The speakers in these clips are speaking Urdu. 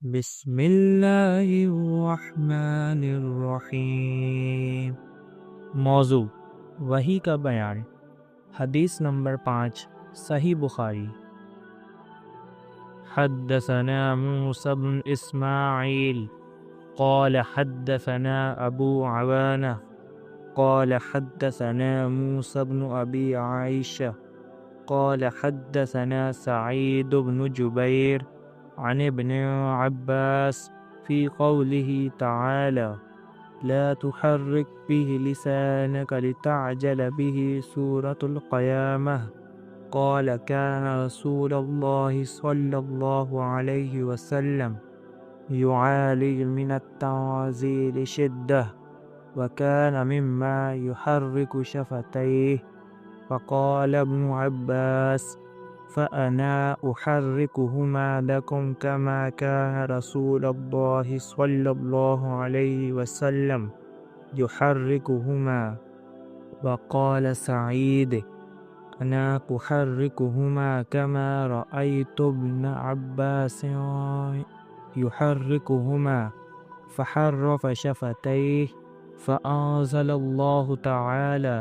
بسم اللہ الرحمن الرحیم۔ موضوع وحی کا بیان۔ حدیث نمبر 5 صحیح بخاری۔ حدثنا موسى بن اسماعیل قال حدثنا ابو عوانہ قال حدثنا موسى بن ابی عائشہ قال حدثنا سعید بن جبیر عن ابن عباس في قوله تعالى لا تحرك به لسانك لتعجل به سورة القيامة قال كان رسول الله صلى الله عليه وسلم يعالج من التعزيل شدة وكان مما يحرك شفتيه فقال ابن عباس فأنا أحركهما لكم كما كان رسول الله صلى الله عليه وسلم يحركهما. وقال سعيد أنا أحركهما كما رأيت ابن عباس يحركهما فحرف شفتيه فأنزل الله تعالى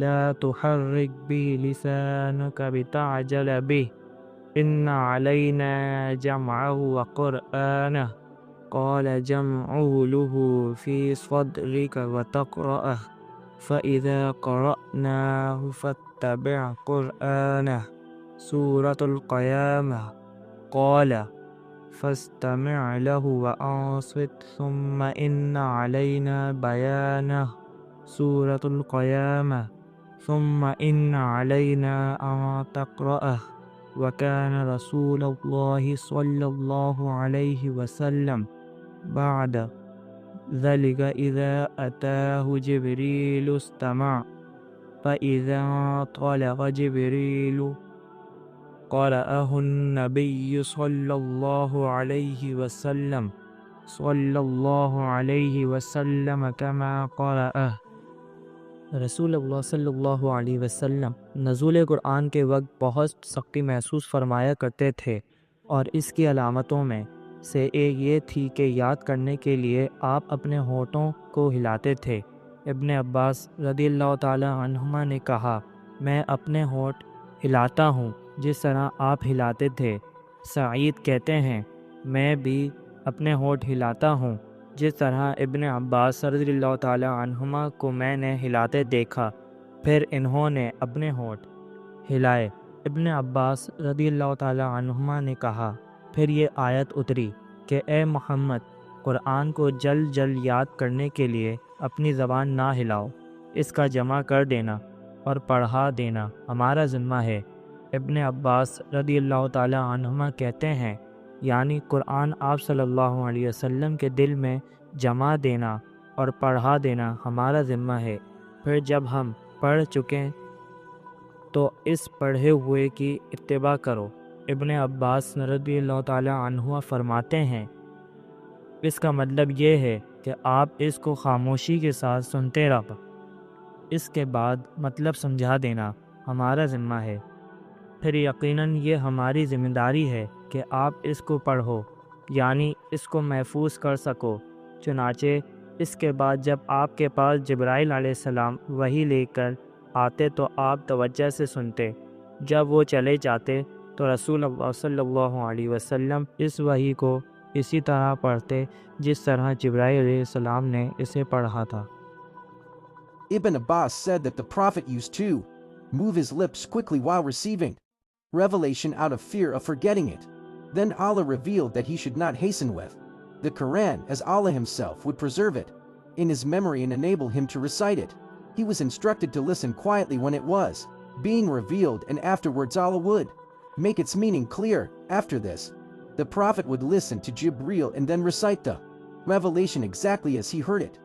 لا تحرك به لسانك بتعجل به إن علينا جمعه وقرآنه قال جمعه له في صدرك وتقرأه فإذا قرأناه فاتبع قرآنه سورة القيامة قال فاستمع له وأنصت ثم إن علينا بيانه سورة القيامة ثم إن علينا أن تقرأه وكان رسول الله صلى الله عليه وسلم بعد ذلك إذا أتاه جبريل استمع فإذا طلق جبريل قرأه النبي صلى الله عليه وسلم كما قرأه۔ رسول اللہ صلی اللہ علیہ وسلم نزول قرآن کے وقت بہت سختی محسوس فرمایا کرتے تھے، اور اس کی علامتوں میں سے ایک یہ تھی کہ یاد کرنے کے لیے آپ اپنے ہونٹوں کو ہلاتے تھے۔ ابن عباس رضی اللہ تعالی عنہما نے کہا، میں اپنے ہونٹ ہلاتا ہوں جس طرح آپ ہلاتے تھے۔ سعید کہتے ہیں، میں بھی اپنے ہونٹ ہلاتا ہوں جس طرح ابن عباس رضی اللہ تعالی عنہما کو میں نے ہلاتے دیکھا۔ پھر انہوں نے اپنے ہونٹ ہلائے۔ ابن عباس رضی اللہ تعالی عنہما نے کہا، پھر یہ آیت اتری کہ اے محمد، قرآن کو جلد جلد یاد کرنے کے لیے اپنی زبان نہ ہلاؤ، اس کا جمع کر دینا اور پڑھا دینا ہمارا ذمہ ہے۔ ابن عباس رضی اللہ تعالی عنہما کہتے ہیں، یعنی قرآن آپ صلی اللہ علیہ وسلم کے دل میں جمع دینا اور پڑھا دینا ہمارا ذمہ ہے۔ پھر جب ہم پڑھ چکیں تو اس پڑھے ہوئے کی اتباع کرو۔ ابن عباس رضی اللہ تعالی عنہ فرماتے ہیں، اس کا مطلب یہ ہے کہ آپ اس کو خاموشی کے ساتھ سنتے رہو، اس کے بعد مطلب سمجھا دینا ہمارا ذمہ ہے۔ پھر یقیناً یہ ہماری ذمہ داری ہے کہ آپ اس کو پڑھو، یعنی اس کو محفوظ کر سکو۔ چنانچہ اس کے بعد جب آپ کے پاس جبرائیل علیہ السلام وحی لے کر آتے تو آپ توجہ سے سنتے، جب وہ چلے جاتے تو رسول اللہ صلی اللہ علیہ وسلم اس وحی کو اسی طرح پڑھتے جس طرح جبرائیل علیہ السلام نے اسے پڑھا تھا۔ Ibn Abbas said that the Prophet used to move his lips quickly while receiving revelation out of fear of forgetting it. Then Allah revealed that he should not hasten with the Quran, as Allah himself would preserve it in his memory and enable him to recite it. He was instructed to listen quietly when it was being revealed, and afterwards Allah would make its meaning clear. After this, the Prophet would listen to Jibreel and then recite the revelation exactly as he heard it.